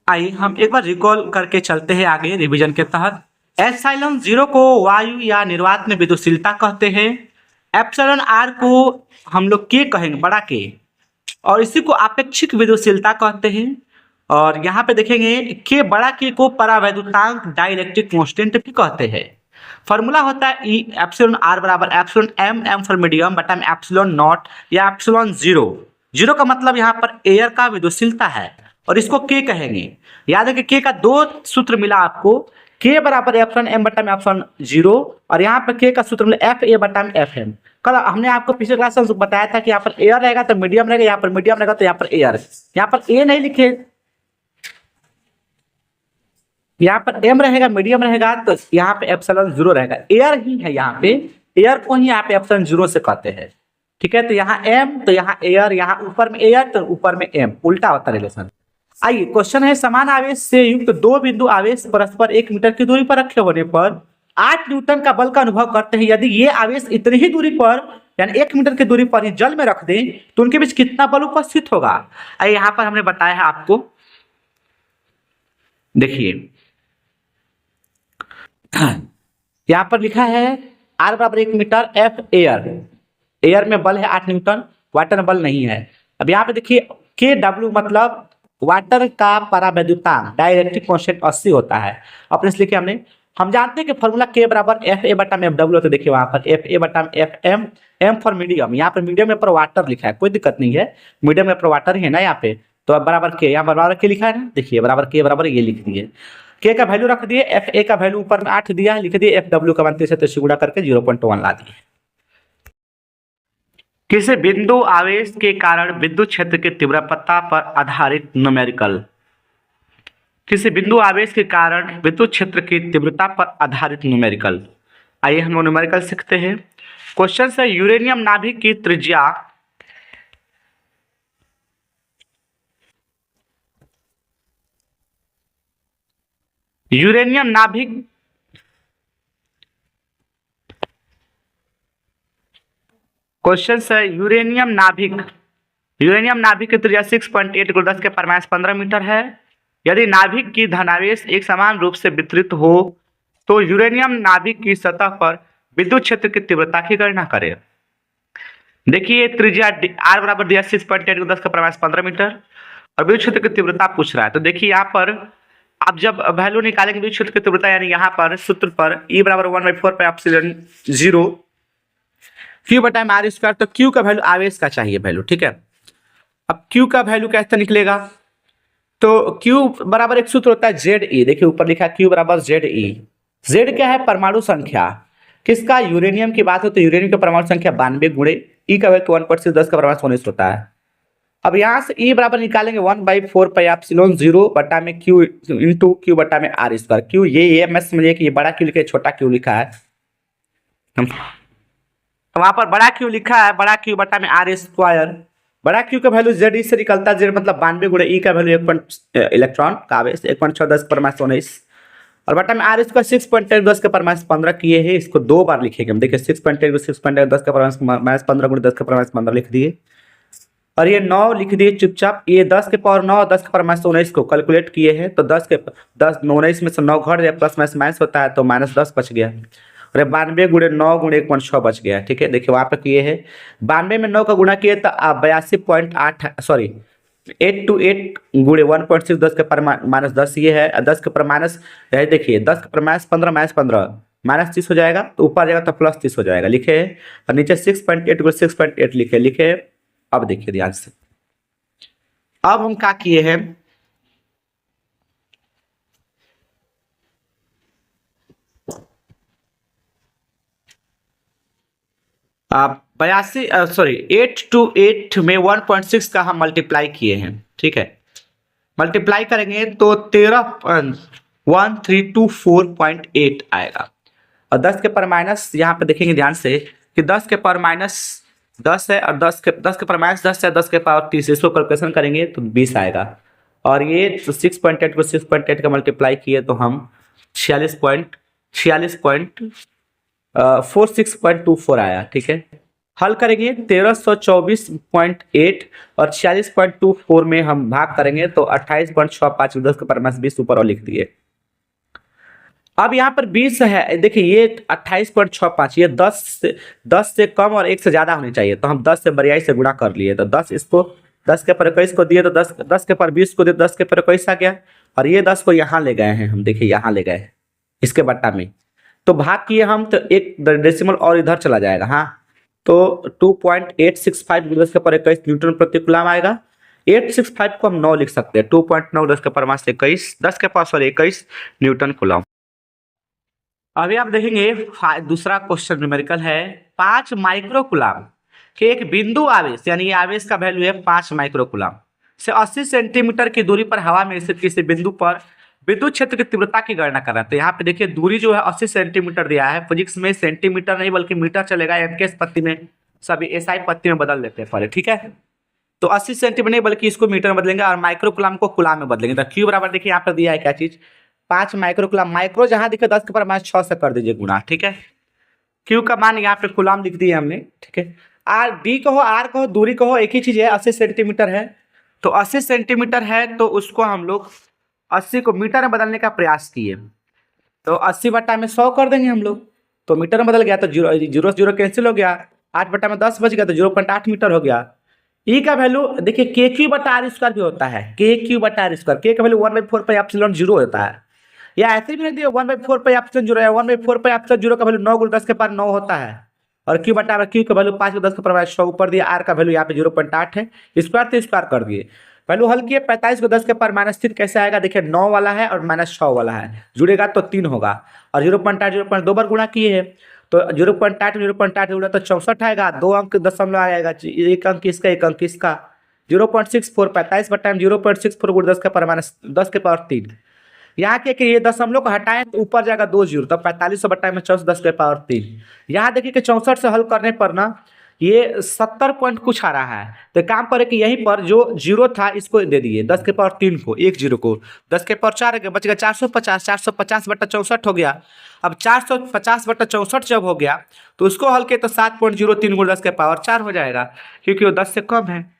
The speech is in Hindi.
आइए हम एक बार रिकॉल करके चलते हैं आगे रिवीजन के तहत। एप्सिलॉन जीरो को वायु या निर्वात में विदुशीलता कहते हैं। एप्सिलॉन आर को हम लोग के कहेंगे, बड़ा के, और इसी को आपेक्षिक विदुशीलता कहते हैं। और यहाँ पे देखेंगे के बड़ा के को परावैद्युतांक डाइलेक्ट्रिक कांस्टेंट भी कहते हैं। फॉर्मूला होता है ई एप्सिलॉन आर बराबर epsilon M, M for medium, बटा में एप्सिलॉन नॉट या एप्सिलॉन जीरो। जीरो का मतलब यहाँ पर एयर का विदुशीलता है और इसको के कहेंगे। याद है कि के का दो सूत्र मिला आपको, के बराबर एप्सिलॉन एम बटा में एप्सिलॉन जीरो, और यहाँ पर के का सूत्र मिला एफ ए बटा में एफ एम। कल हमने आपको पिछले क्लास में बताया था कि यहाँ पर एयर रहेगा तो मीडियम रहेगा, यहाँ पर मीडियम रहेगा तो यहाँ पर एयर। यहाँ पर ए नहीं लिखे, यहाँ पर एम रहेगा, मीडियम रहेगा, तो यहाँ पे एप्सिलॉन जीरो रहेगा। एयर ही है यहाँ पे, एयर को ही यहाँ पे एप्सिलॉन जीरो से कहते हैं। ठीक है, तो यहाँ एम तो यहाँ एयर, यहाँ ऊपर में एयर तो ऊपर में एम, उल्टा होता रिलेशन। आइए क्वेश्चन है, समान आवेश से युक्त दो बिंदु आवेश परस्पर 1 मीटर की दूरी पर रखे होने पर 8 न्यूटन का बल का अनुभव करते हैं। यदि ये आवेश इतनी ही दूरी पर यानी 1 मीटर की दूरी पर ही जल में रख दें तो उनके बीच कितना बल उपस्थित होगा। आइए यहाँ पर हमने बताया है आपको, देखिए यहाँ पर लिखा है आर बराबर 1 मीटर, एफ एयर, एयर में बल है 8 न्यूटन, वाटर में बल नहीं है। अब यहाँ पे देखिए के डब्ल्यू मतलब वाटर का परावैद्युतांक डाइलेक्ट्रिक कांस्टेंट 80 होता है। अपने से लिखे हमने, हम जानते हैं कि फॉर्मूला के बराबर एफ ए बटा में एफ डब्ल्यू, तो देखिए वहां पर एफ ए बटा में F M, M for medium, यहाँ पर मीडियम में पर वाटर लिखा है, कोई दिक्कत नहीं है, मीडियम में पर वाटर है ना यहाँ पे, तो अब बराबर के, यहाँ बराबर के लिखा है ना, देखिए बराबर के बराबर ये लिख दिए, के का वैल्यू रख दिए, एफ ए का वैल्यू ऊपर में 8 दिया, लिख दिए, एफ डब्ल्यू का 32 से 33 गुणा करके 0.1 ला दिए। किसी बिंदु आवेश के कारण विद्युत क्षेत्र की तीव्रता पर आधारित न्यूमेरिकल, किसी बिंदु आवेश के कारण विद्युत क्षेत्र की तीव्रता पर आधारित न्यूमेरिकल। आइए हम न्यूमेरिकल सीखते हैं। क्वेश्चन है, यूरेनियम नाभिक की त्रिज्या यूरेनियम नाभिक क्वेश्चन है, यूरेनियम नाभिक की त्रिज्या 6.8 × 10⁻15 मीटर है। यदि नाभिक की धनावेश एक समान रूप से वितरित हो तो यूरेनियम नाभिक की सतह पर विद्युत क्षेत्र की तीव्रता की गणना करें। देखिए त्रिज्या आर बराबर दिया 6.8 × 10⁻15 मीटर और विद्युत क्षेत्र की तीव्रता पूछ रहा है। तो देखिए यहाँ पर आप जब वैल्यू निकालेंगे विद्युत क्षेत्र की तीव्रता, यानी यहाँ पर सूत्र पर E बराबर 1/4 पाई एप्सिलॉन 0 Q बटा में आर स्क्वायर, तो Q का वैल्यू आवेश का चाहिए वैल्यू, ठीक है। अब Q का वैल्यू कैसे निकलेगा, तो Q बराबर एक सूत्र होता है ZE, देखिए ऊपर लिखा है Q बराबर ZE। Z क्या है, परमाणु संख्या, किसका, यूरेनियम की बात हो तो यूरेनियम की परमाणु संख्या 92 गुणे E का वैल्यू 1/6 10⁻19 होता है। अब यहाँ से E बराबर निकालेंगे 1/4 पाई एप्सिलॉन 0 बटा में Q इंटू Q बटा में आर स्क्वायर। Q ये मैं समझिए कि ये बड़ा Q लिखा है, छोटा Q लिखा है, वहां पर बड़ा Q लिखा है, बड़ा Q बटा में आर स्क्वायर। बड़ा Q का वैल्यू ZE से निकलता है, Z मतलब 92 गुणे E का वैल्यू 1 इलेक्ट्रॉन का आवेश 1/6 10⁻19 और बटा में आर स्क्वायर 6.10 10⁻15 किए हैं, इसको दो बार लिखेंगे हम। देखिए 6.10 6.10 10⁻15 गुणे 10⁻15 लिख दिए और ये 9 लिख दिए चुपचाप। ये 10 के पावर 9 10⁻19 को कैलकुलेट किए हैं तो 19 में से 9 घट गया, प्लस माइनस होता है तो -10 बच गया और 92 गुणे 9 गुणे 1.6 बच गया, ठीक है। देखिए वहां पे किए हैं 92 में 9 का गुणा किए तो 82.8 सॉरी 8 to 8 गुणे 1.6 10 के पर -10 ये है, 10 के पर माइनस है, देखिए 10 के पर -15 -30 हो जाएगा तो ऊपर जाएगा तो +30 हो जाएगा, लिखे और नीचे 6.8 गुणे 6.8 लिखे। अब देखिए ध्यान से, अब हम क्या किए हैं, आप 8 to 8 में 1.6 का हम मल्टीप्लाई किए हैं, ठीक है। मल्टीप्लाई करेंगे तो 13.1324.8 आएगा और 10 के पर माइनस, यहाँ पे देखेंगे ध्यान से कि 10 के पर माइनस 10 है और 10 के पर माइनस 10 है, 10 के पावर 30, इसको कैलकुलेशन करेंगे तो 20 आएगा और ये 6.8 को 6.8 का मल्टीप्लाई किए तो हम 46.46.46.24 आया, ठीक है। हल करेंगे 1324.8 और 46.24 में हम भाग करेंगे तो 28.65 10 के पावर -20 ऊपर और लिख दिए। अब यहाँ पर 20 है, देखिए ये 28.65, ये 10 से कम और 1 से ज़्यादा होनी चाहिए, तो हम 10 से 42 से गुणा कर लिए, तो 10 इसको 10 के पर 21 को दिए तो 10 के पर 20 को दिए, 10 के पर 21 आ गया, और ये 10 को यहाँ ले गए हैं हम, देखिए यहाँ ले गए हैं इसके बट्टा में, तो भाग किए हम तो एक डेसिमल और इधर चला जाएगा। हाँ, तो 2.865 10 के पर 21 न्यूटन प्रति कूलम आएगा। 865 को हम 9 लिख सकते हैं, 2.9 10 के पर -21 10 के पावर 21 न्यूटन कूलम। अभी आप देखेंगे दूसरा क्वेश्चन न्यूमेरिकल है 5 माइक्रो कूलम के एक बिंदु आवेश, यानी आवेश का वैल्यू है 5 माइक्रो कूलम से 80 सेंटीमीटर की दूरी पर हवा में स्थित किसी बिंदु पर विद्युत क्षेत्र की तीव्रता की गणना कर रहे हैं। तो यहाँ पे देखिए दूरी जो है 80 सेंटीमीटर दिया है, फिजिक्स में सेंटीमीटर नहीं बल्कि मीटर चलेगा, एमकेएस पत्ती में सभी एसआई पत्ती में बदल देते हैं पहले, ठीक है। तो 80 सेंटीमीटर नहीं बल्कि इसको मीटर में बदलेंगे और माइक्रो कूलम को कूलम में बदलेंगे। तो क्यू बराबर देखिए यहाँ पर दिया है क्या चीज, 5 माइक्रो कूलम, माइक्रो जहां दिखे 10 के पावर -6 से कर दीजिए गुणा, ठीक है। क्यू का मान यहाँ पे कूलम लिख दिए हमने, ठीक है। आर डी कहो आर कहो दूरी कहो एक ही चीज है, 80 सेंटीमीटर है, तो 80 सेंटीमीटर है तो उसको हम लोग 80 को मीटर में बदलने का प्रयास किए, तो 80 बट्टा में 100 कर देंगे हम लोग, तो मीटर में बदल गया तो जीरो जीरो कैंसिल हो गया, 8 बट्टा में 10 बच गया तो 0.8 मीटर हो गया। ई का वैल्यू देखिए के क्यू बटा आर स्क्वायर भी होता है, के क्यू बटा आर स्क्वायर, के का वैल्यू 1/4 पाई एप्सिलॉन 0 होता है, या ऐसे भी नहीं दिया 1/4 पाई एप्सिलॉन 0 है, 1/4 पाई एप्सिलॉन 0 का वैल्यू 9 × 10 के पावर 9 होता है, और क्यू बटा क्यू का वैल्यू 5 × 10 के पावर 100 ऊपर दिया, आर का वैल्यू यहाँ पे 0.8 है, स्क्वायर तो स्क्वायर कर दिए, वैल्यू हल किए 45 को 10 के पावर -3 कैसे आएगा, देखिए 9 वाला है और -6 वाला है, जुड़ेगा तो 3 होगा, और 0.8 0.2 बार गुणा किए हैं तो 0.8 0.8 जुड़ा तो 64 आएगा, 2 अंक दशमलव आएगा, एक अंक इसका एक अंक इसका, 0.64 45 बट्टा में 0.64 गुण 10 के पावर -10 के पावर 3, यहाँ के ये दशमलव को हटाएं तो ऊपर जाएगा 2 जीरो, तब 45 बट्टा में 64 10 के पावर 3, यहाँ देखिए कि 64 से हल करने पर ना ये 70 पॉइंट कुछ आ रहा है, तो काम करें कि यहीं पर जो जीरो था इसको दे दिए 10 के पावर 3 को, एक जीरो को 10 के पावर 4 है, बच गया 450 बट्टा 64 हो गया। अब 450 बट्टा 64 जब हो गया तो उसको हल के तो 7.03 गुण 10 के पावर 4 हो जाएगा, क्योंकि वो 10 से कम है।